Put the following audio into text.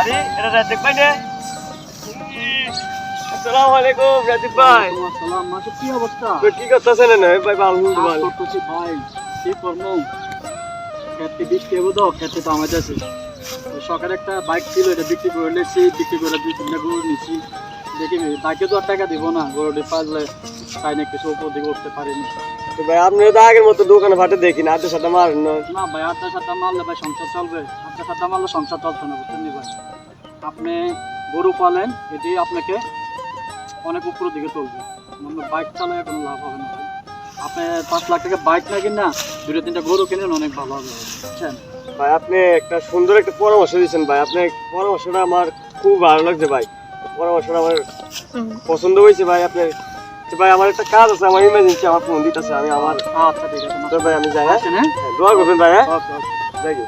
আরে এটা রাজিক ভাই না? আসসালামু আলাইকুম রাজিক ভাই। আসসালাম মাসুদ, কি অবস্থা? তো কি করতেছেন না ভাই? কাজ করতেছি ভাই, কি করবো? খেতে বৃষ্টি হবো তো, খেতে তো আমাদের আছে। সকালে একটা বাইক ছিল, এটা বিক্রি করে নিয়েছি, বিক্রি করে 2-3টা গরু নিচ্ছি। দেখি বাইকে তো আর টাকা দিব না, গরুটি পারলে তাই না কিছু উপর দিকে উঠতে পারিনি। তো ভাই আপনি তো আগের মতো দোকানে ভাটে দেখি না, আড্ডা সাড্ডা মারেন না। না ভাই, আড্ডা সাড্ডা মারলে ভাই সংসার চলবে? আড্ডা সাড্ডা মারলে সংসার চলবে না, বুঝছেন নি ভাই? আপনি গরু পালেন, এটি আপনাকে অনেক উপরের দিকে চলবে। মানে বাইক চালায় কোনো লাভ হবে না ভাই। আপনি 5 লাখ টাকা বাইক না কিনা 2-3টা গরু কিনেন, অনেক ভালো হবে, বুঝছেন? ভাই আপনি একটা সুন্দর একটা পরামর্শ দিয়েছেন ভাই, আপনার পরামর্শটা আমার খুব ভালো লাগছে ভাই। পরামর্শটা আমার পছন্দ হয়েছে ভাই আপনার। তো ভাই আমার একটা কাজ আছে, আমার ইমার্জেন্সি, আমার ফোন দিতেছে, আমি আমার আচ্ছা ঠিক আছে, তো ভাই আমি যাই, হ্যাঁ? আসেন, হ্যাঁ? দোয়া করবেন ভাই, হ্যাঁ? Okay okay. Thank you.